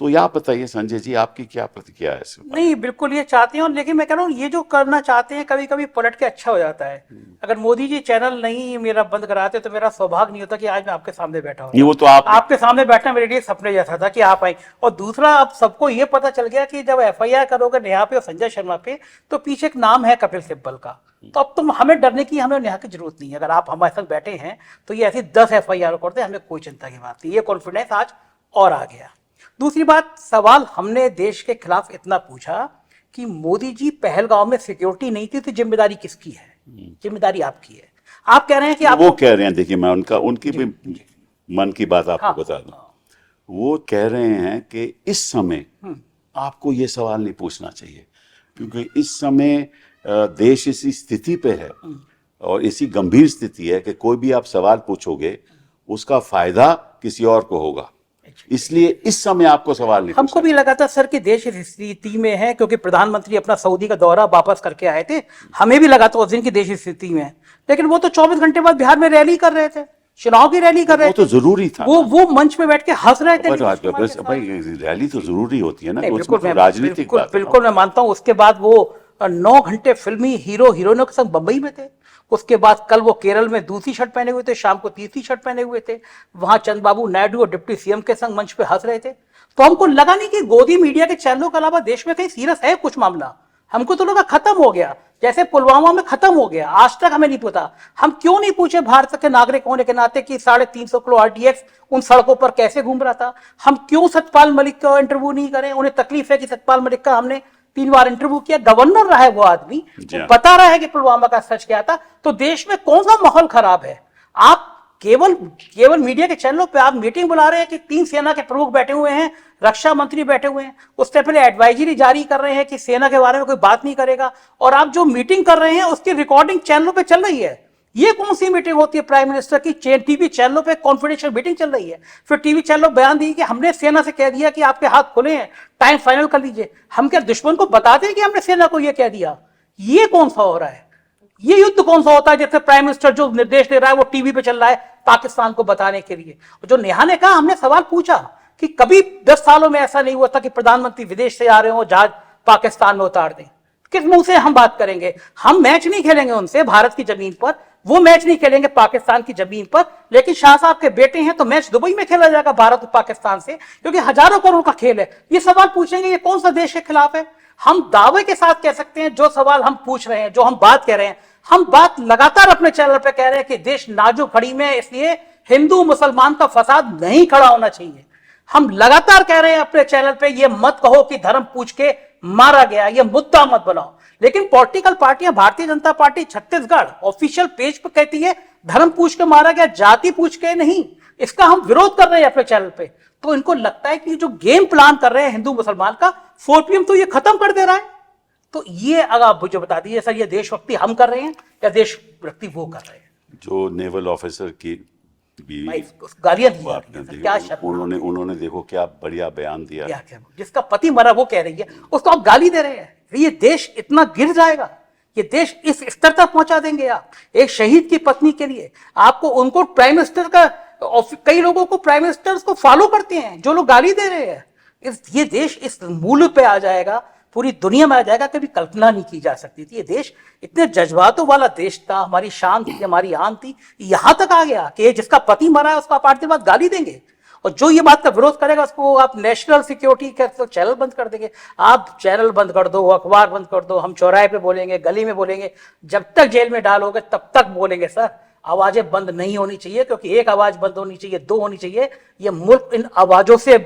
तो आप बताइए संजय जी, आपकी क्या प्रतिक्रिया है इस पर? नहीं, बिल्कुल ये चाहते हैं, लेकिन मैं कह रहा हूँ ये जो करना चाहते हैं कभी कभी पलट के अच्छा हो जाता है। अगर मोदी जी चैनल नहीं मेरा बंद कराते तो मेरा सौभाग्य नहीं होता कि आज मैं आपके सामने बैठा नहीं, हूँ। वो तो आप आपके सामने बैठना मेरे लिए सपने जैसा था कि आप आए। और दूसरा, अब सबको ये पता चल गया कि जब FIR करोगे नेहा पे और संजय शर्मा पे तो पीछे एक नाम है कपिल सिब्बल का। तो अब तुम हमें डरने की हमें नेहा की जरूरत नहीं है। अगर आप हमारे साथ बैठे हैं तो ये ऐसी 10 FIR करते, हमें कोई चिंता की बात नहीं। ये कॉन्फिडेंस आज और आ गया। दूसरी बात, सवाल हमने देश के खिलाफ इतना पूछा कि मोदी जी पहलगांव में सिक्योरिटी नहीं थी तो जिम्मेदारी किसकी है? जिम्मेदारी आपकी है। आप कह रहे हैं कि आप वो कह रहे हैं, देखिए मैं उनकी भी मन की बात आपको बता दूं। वो कह रहे हैं कि इस समय आपको ये सवाल नहीं पूछना चाहिए, क्योंकि इस समय देश इसी स्थिति पे है और इसी गंभीर स्थिति है कि कोई भी आप सवाल पूछोगे उसका फायदा किसी और को होगा, इसलिए इस समय आपको सवाल नहीं हमको भी लगा था सर कि देश इस स्थिति में है, क्योंकि प्रधानमंत्री अपना सऊदी का दौरा वापस करके आए थे। हमें भी लगा था उस दिन की देश इस स्थिति में है, लेकिन वो तो 24 घंटे बाद बिहार में रैली कर रहे थे, चुनाव की रैली कर रहे थे। वो तो जरूरी था, वो मंच पे बैठ के हंस रहे थे। भाई रैली तो जरूरी होती है ना, बिल्कुल, तो राजनीतिक बात है। बिल्कुल मैं मानता हूँ। उसके बाद वो 9 घंटे फिल्मी हीरो हीरोइनों के संग बंबई में थे। उसके बाद कल वो केरल में दूसरी शर्ट पहने हुए थे, शाम को तीसरी शर्ट पहने हुए थे, वहां चंद्रबाबू नायडू और डिप्टी CM के संग मंच पे हंस रहे थे। तो हमको लगा नहीं कि गोदी मीडिया के चैनलों के अलावा देश में कहीं सीरियस है कुछ मामला। हमको तो लगा खत्म हो गया, जैसे पुलवामा में खत्म हो गया। आज तक हमें नहीं पता। हम क्यों नहीं पूछे भारत के नागरिक होने के नाते कि 350 किलो RDX उन सड़कों पर कैसे घूम रहा था? हम क्यों सतपाल मलिक का इंटरव्यू नहीं करें? उन्हें तकलीफ है कि सतपाल मलिक का हमने 3 बार इंटरव्यू किया, गवर्नर रहा है वो आदमी, वो बता रहा है कि पुलवामा का सच क्या था। तो देश में कौन सा माहौल खराब है? आप केवल मीडिया के चैनलों पे आप मीटिंग बुला रहे हैं कि 3 सेना के प्रमुख बैठे हुए हैं, रक्षा मंत्री बैठे हुए हैं, उससे पहले एडवाइजरी जारी कर रहे हैं कि सेना के बारे में कोई बात नहीं करेगा, और आप जो मीटिंग कर रहे हैं उसकी रिकॉर्डिंग चैनलों पे चल रही है। ये कौन सी मीटिंग होती है प्राइम मिनिस्टर की? टीवी चैनलों पे कॉन्फिडेंशियल मीटिंग चल रही है, फिर टीवी चैनलों बयान दिए कि हमने सेना से कह दिया कि आपके हाथ खुले हैं, टाइम फाइनल कर लीजिए। हम क्या दुश्मन को बताते हैं कि हमने सेना को यह कह दिया? ये कौन सा हो रहा है? ये युद्ध कौन सा होता है जैसे प्राइम मिनिस्टर जो निर्देश दे रहा है वो टीवी पे चल रहा है पाकिस्तान को बताने के लिए? जो नेहा ने कहा, हमने सवाल पूछा कि कभी 10 सालों में ऐसा नहीं हुआ था कि प्रधानमंत्री विदेश से आ रहे हो, जहाज पाकिस्तान में उतार दें। किस मुंह से हम बात करेंगे? हम मैच नहीं खेलेंगे उनसे भारत की जमीन पर, वो मैच नहीं खेलेंगे पाकिस्तान की जमीन पर। लेकिन शाह साहब के बेटे हैं तो मैच दुबई में खेला जाएगा भारत और पाकिस्तान से, क्योंकि हजारों करोड़ का खेल है। ये सवाल पूछेंगे, ये कौन सा देश के खिलाफ है? हम दावे के साथ कह सकते हैं जो सवाल हम पूछ रहे हैं, जो हम बात कह रहे हैं, हम बात लगातार अपने चैनल पे कह रहे हैं कि देश नाजुक घड़ी में, इसलिए हिंदू मुसलमान का फसाद नहीं खड़ा होना चाहिए। हम लगातार कह रहे हैं अपने चैनल पे, ये मत कहो कि धर्म पूछ के मारा गया, ये मुद्दा मत बनाओ। लेकिन पॉलिटिकल पार्टियां, Bharatiya Janata party Chhattisgarh official page पर कहती है धर्म पूछ के मारा गया, जाति पूछ के नहीं। इसका हम विरोध कर रहे हैं अपने चैनल पे। तो इनको लगता है कि जो गेम प्लान कर रहे हैं हिंदू मुसलमान का, 4PM तो ये खत्म कर दे रहा है। तो ये अगर आप मुझे बता दीजिए सर, ये देशभक्ति हम कर रहे हैं या देशभक्ति वो कर रहे हैं? जो नेवल ऑफिसर की भी गालियां दी, क्या उन्होंने देखो क्या बढ़िया बयान दिया, क्या जिसका पति मरा वो कह रही है, उसको आप गाली दे रहे हैं। ये देश इतना गिर जाएगा, ये देश इस स्तर तक पहुंचा देंगे आप? एक शहीद की पत्नी के लिए आपको, उनको प्राइम मिनिस्टर का, कई लोगों को प्राइम मिनिस्टर को फॉलो करते हैं जो लोग गाली दे रहे हैं। ये देश इस मूल्य पे आ जाएगा, पूरी दुनिया में आ जाएगा, कभी कल्पना नहीं की जा सकती थी। ये देश इतने जज्बातों वाला देश था, हमारी शान थी, हमारी आन थी, यहां तक आ गया कि जिसका पति मरा है उसको आप 8 दिन बाद गाली देंगे। और जो ये बात का विरोध करेगा उसको आप नेशनल सिक्योरिटी के तो चैनल बंद कर देंगे। आप चैनल बंद कर दो, अखबार बंद कर दो, हम चौराहे पे बोलेंगे, गली में बोलेंगे, जब तक जेल में डालोगे तब तक बोलेंगे। सर, आवाजें बंद नहीं होनी चाहिए, क्योंकि एक आवाज बंद होनी चाहिए, 2 होनी चाहिए। ये मुल्क इन आवाजों से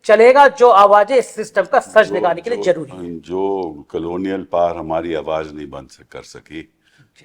चलेगा जो आवाजें इस सिस्टम का सच निकालने के लिए जरूरी है। जो कॉलोनियल पार हमारी आवाज नहीं बंद कर सकी,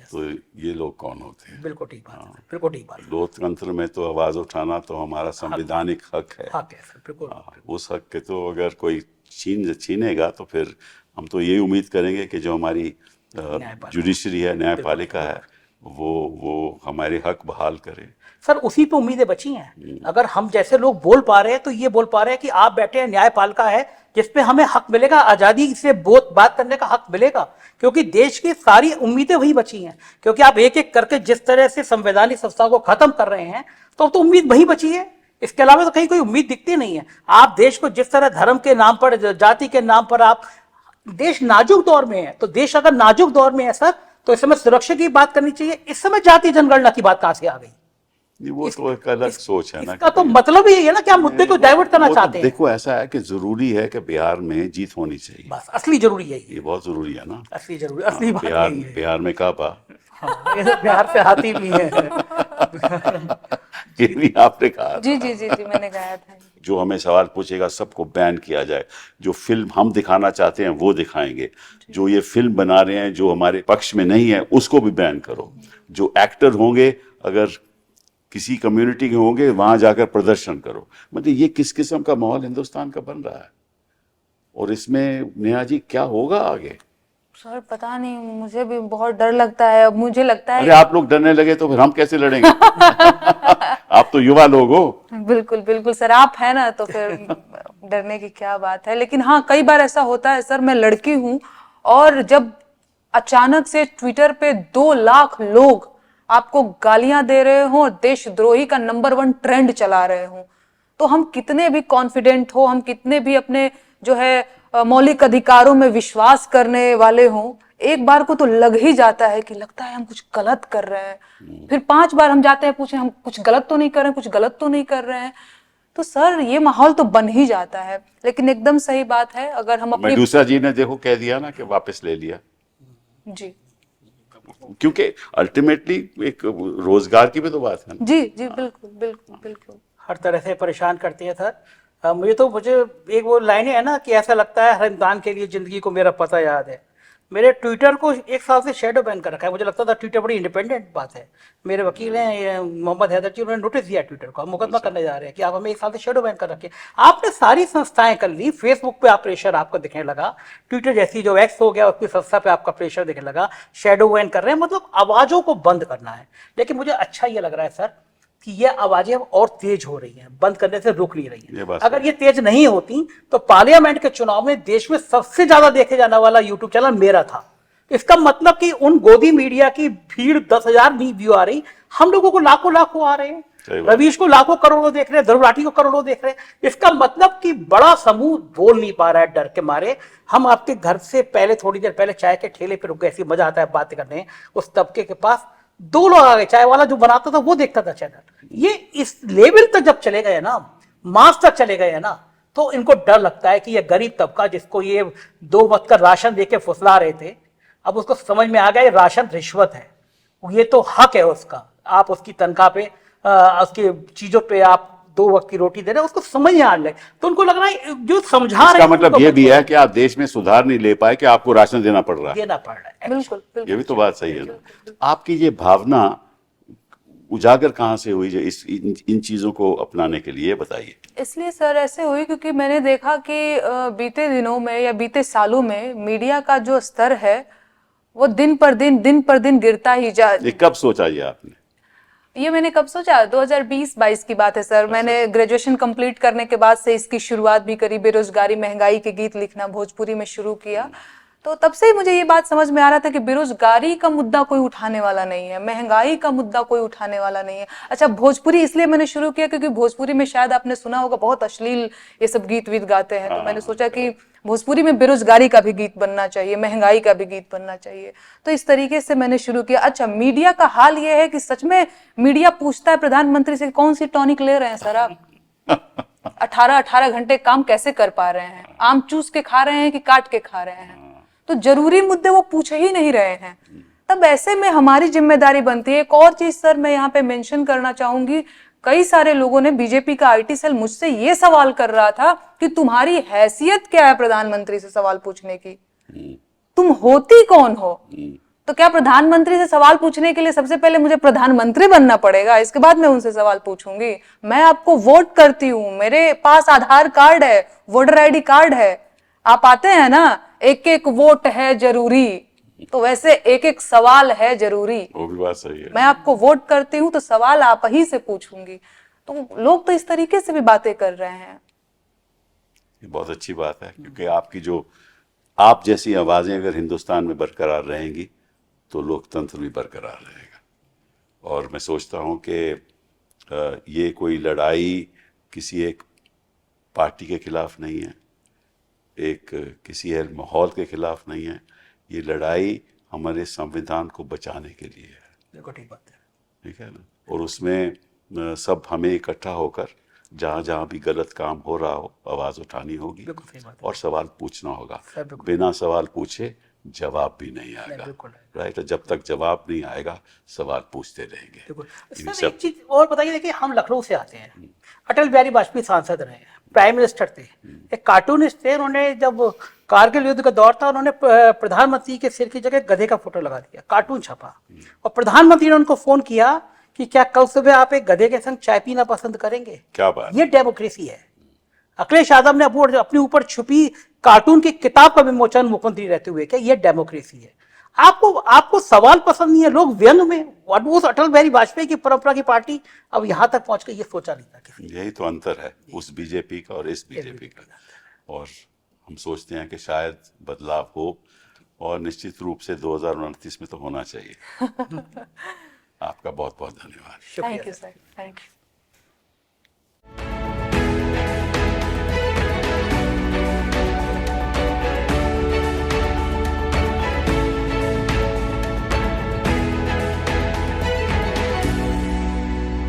तो ये लोग कौन होते हैं? बिल्कुल ठीक बात है, बिल्कुल ठीक बात। लोकतंत्र में तो आवाज उठाना तो हमारा संवैधानिक हक है। हक है सर, बिल्कुल। उस हक के तो अगर कोई छीनेगा तो फिर हम तो यही उम्मीद करेंगे कि जो हमारी जुडिशरी है, न्यायपालिका है, वो हमारे हक बहाल करे। सर, उसी पे उम्मीदें बची हैं। अगर हम जैसे लोग बोल पा रहे हैं तो ये बोल पा रहे हैं कि आप बैठे हैं, न्यायपालिका है जिसपे हमें हक मिलेगा, आजादी से बात करने का हक मिलेगा, क्योंकि देश की सारी उम्मीदें वही बची हैं। क्योंकि आप एक एक करके जिस तरह से संवैधानिक संस्था को खत्म कर रहे हैं, तो अब तो उम्मीद वही बची है, इसके अलावा तो कहीं कोई उम्मीद दिखती नहीं है। आप देश को जिस तरह धर्म के नाम पर, जाति के नाम पर, आप देश नाजुक दौर में है, तो देश अगर नाजुक दौर में है सर, तो इस समय सुरक्षा की बात करनी चाहिए। इस समय जाति जनगणना की बात कहां से आ गई? वो तो एक अलग सोच है ना। इसका तो मतलब ही है ना कि आप मुद्दे को डाइवर्ट करना वो तो चाहते हैं। देखो, ऐसा है कि जरूरी है कि बिहार में जीत होनी चाहिए, बस असली जरूरी है ये बहुत जरूरी है ना। असली जरूरी, असली बात बिहार यही है। बिहार में काबा, हाँ, ये तो बिहार से हाथी भी है। ये भी आपने कहा। जी जी जी जी, मैंने गाया था। जो हमें सवाल पूछेगा सबको बैन किया जाए, जो फिल्म हम दिखाना चाहते हैं वो दिखाएंगे, जो ये फिल्म बना रहे हैं जो हमारे पक्ष में नहीं है उसको भी बैन करो, जो एक्टर होंगे अगर किसी कम्युनिटी के होंगे वहां जाकर प्रदर्शन करो। मतलब ये किस किस्म का माहौल हिंदुस्तान का बन रहा है, और इसमें नेहा जी क्या होगा आगे? सर पता नहीं, मुझे भी बहुत डर लगता है। अब मुझे लगता है अरे आप लोग डरने लगे तो फिर हम कैसे लड़ेंगे? आप तो युवा लोग हो। बिल्कुल बिल्कुल सर, आप है ना, तो फिर डरने की क्या बात है। लेकिन हाँ, कई बार ऐसा होता है सर, मैं लड़की हूँ और जब अचानक से ट्विटर पे 2 लाख लोग आपको गालियां दे रहे हो और देशद्रोही का नंबर 1 ट्रेंड चला रहे हो, तो हम कितने भी कॉन्फिडेंट हो, हम कितने भी अपने जो है मौलिक अधिकारों में विश्वास करने वाले हों, एक बार को तो लग ही जाता है कि लगता है हम कुछ गलत कर रहे हैं। फिर 5 बार हम जाते हैं पूछे, हम कुछ गलत तो नहीं कर रहे हैं, कुछ गलत तो नहीं कर रहे हैं। तो सर ये माहौल तो बन ही जाता है। लेकिन एकदम सही बात है, अगर हम अपनी मेडूसा जी ने देखो कह दिया ना कि वापस ले लिया, जी क्योंकि अल्टीमेटली एक रोजगार की भी तो बात है ना। जी जी बिल्कुल बिल्कुल बिल्कुल। हर तरह से परेशान करती है सर। मुझे एक वो लाइनें है ना कि ऐसा लगता है हर इंसान के लिए जिंदगी को मेरा पता याद है। मेरे ट्विटर को 1 साल से शेडो बैन कर रखा है। मुझे लगता था ट्विटर बड़ी इंडिपेंडेंट बात है। मेरे वकील हैं ये मोहम्मद हैदर जी, उन्होंने नोटिस दिया ट्विटर को, हम मुकदमा करने जा रहे हैं कि आप हमें 1 साल से शेडो बैन कर रखे। आपने सारी संस्थाएं कर ली, फेसबुक पे आप प्रेशर आपको दिखने लगा, ट्विटर जैसी जो एक्स हो गया उसकी संस्था पे आपका प्रेशर दिखने लगा, शेडो बैन कर रहे हैं, मतलब आवाजों को बंद करना है। लेकिन मुझे अच्छा ये लग रहा है सर कि ये आवाजें अब और तेज हो रही हैं, बंद करने से रुक नहीं रही हैं। अगर ये तेज नहीं होती तो पार्लियामेंट के चुनाव में देश में सबसे ज्यादा देखे जाने वाला यूट्यूब चैनल मेरा था। इसका मतलब कि उन गोदी मीडिया की भीड़ 10,000 व्यू आ रही, हम लोगों को लाखों लाखों आ रहे हैं, रवीश को लाखों करोड़ों देख रहे हैं, ध्रुव राठी को करोड़ों देख रहे हैं। इसका मतलब कि बड़ा समूह बोल नहीं पा रहा है डर के मारे। हम आपके घर से पहले, थोड़ी देर पहले चाय के ठेले पे रुक गए, ऐसी मजा आता है बात करने, उस तबके के पास 2 लोग आ गए, चाय वाला जो बनाता था वो देखता था चैनल। ये इस लेवल तक जब चले गए ना, मास तक चले गए ना, तो इनको डर लगता है कि ये गरीब तबका जिसको ये 2 वक्त का राशन देके फुसला रहे थे, अब उसको समझ में आ गया ये राशन रिश्वत है, ये तो हक है उसका। आप उसकी तनख्वाह पे, उसकी चीजों पे आप 2 वक्त की रोटी दे रहे हैं, उसको समझ में आ रहा है। तो उनको लग रहा है जो समझा रहे इसका हैं मतलब ये भी है कि आप देश में सुधार नहीं ले पाए कि आपको राशन देना पड़ रहा है। देना पड़ रहा है। बिल्कुल बिल्कुल। ये भी तो बात सही है ना। आपकी ये भावना उजागर कहाँ से हुई जो इन चीजों को अपनाने के लिए, बताइए। इसलिए सर ऐसे हुई क्योंकि मैंने देखा कि बीते दिनों में या बीते सालों में मीडिया का जो स्तर है वो दिन पर दिन गिरता ही ये कब सोचा ये आपने? ये मैंने कब सोचा, 2020-22 की बात है सर। मैंने ग्रेजुएशन कंप्लीट करने के बाद से इसकी शुरुआत भी करी, बेरोजगारी महंगाई के गीत लिखना भोजपुरी में शुरू किया। तो तब से ही मुझे ये बात समझ में आ रहा था कि बेरोजगारी का मुद्दा कोई उठाने वाला नहीं है, महंगाई का मुद्दा कोई उठाने वाला नहीं है। अच्छा, भोजपुरी इसलिए मैंने शुरू किया क्योंकि भोजपुरी में शायद आपने सुना होगा बहुत अश्लील ये सब गीत वीत गाते हैं, तो मैंने सोचा कि भोजपुरी में बेरोजगारी का भी गीत बनना चाहिए, महंगाई का भी गीत बनना चाहिए। तो इस तरीके से मैंने शुरू किया। अच्छा, मीडिया का हाल ये है कि सच में मीडिया पूछता है प्रधानमंत्री से कौन सी टॉनिक ले रहे हैं सर आप, 18 घंटे काम कैसे कर पा रहे हैं, आम चूस के खा रहे हैं कि काट के खा रहे हैं। तो जरूरी मुद्दे वो पूछ ही नहीं रहे हैं। तब ऐसे में हमारी जिम्मेदारी बनती है। एक और चीज सर मैं यहाँ पे मेंशन करना चाहूंगी, कई सारे लोगों ने, बीजेपी का आईटी सेल मुझसे ये सवाल कर रहा था कि तुम्हारी हैसियत क्या है प्रधानमंत्री से सवाल पूछने की, तुम होती कौन हो? तो क्या प्रधानमंत्री से सवाल पूछने के लिए सबसे पहले मुझे प्रधानमंत्री बनना पड़ेगा, इसके बाद मैं उनसे सवाल पूछूंगी? मैं आपको वोट करती हूँ, मेरे पास आधार कार्ड है, वोटर आईडी कार्ड है, आप आते हैं ना, एक एक वोट है जरूरी, तो वैसे एक एक सवाल है जरूरी। वो भी बात सही है। मैं आपको वोट करती हूँ तो सवाल आप ही से पूछूंगी। तो लोग तो इस तरीके से भी बातें कर रहे हैं। ये बहुत अच्छी बात है, क्योंकि आपकी जो, आप जैसी आवाजें अगर हिंदुस्तान में बरकरार रहेंगी तो लोकतंत्र भी बरकरार रहेगा। और मैं सोचता हूँ कि ये कोई लड़ाई किसी एक पार्टी के खिलाफ नहीं है, एक किसी एक माहौल के खिलाफ नहीं है। ये लड़ाई हमारे संविधान को बचाने के लिए है। बिल्कुल ठीक बात है। ठीक है ना। और उसमें सब हमें इकट्ठा होकर जहाँ जहाँ भी गलत काम हो रहा हो आवाज़ उठानी होगी बिल्कुल सही बात है। और सवाल पूछना होगा। सर, बिल्कुल। बिना सवाल पूछे जवाब भी नहीं आएगा। बिल्कुल है। राइट। जब तक जवाब नहीं आएगा सवाल पूछते रहेंगे। बिल्कुल। इन्हीं सर, एक सब चीज और बताइए, देखिए हम लखनऊ से आते हैं, अटल बिहारी वाजपेयी सांसद रहे, प्राइम मिनिस्टर थे, एक कार्टूनिस्ट थे, उन्होंने जब कारगिल युद्ध का दौर था उन्होंने प्रधानमंत्री के सिर की जगह गधे का फोटो लगा दिया, कार्टून छपा, और प्रधानमंत्री ने उनको फोन किया कि क्या कल सुबह आप एक गधे के संग चाय पीना पसंद करेंगे? क्या बात। ये डेमोक्रेसी है। अखिलेश यादव ने अपने ऊपर छुपी कार्टून की किताब का विमोचन मुख्यमंत्री रहते हुए, क्या ये डेमोक्रेसी है? आपको सवाल पसंद नहीं है, लोग व्यंग में, उस अटल बिहारी वाजपेयी की परंपरा की पार्टी अब यहां तक पहुंच गई, ये सोचा नहीं था किसी ने। यही तो अंतर है उस बीजेपी का और इस बीजेपी का। और हम सोचते हैं कि शायद बदलाव हो, और निश्चित रूप से 2029 में तो होना चाहिए। आपका बहुत बहुत धन्यवाद। शुक्रिया thank you sir. Sir, thank you.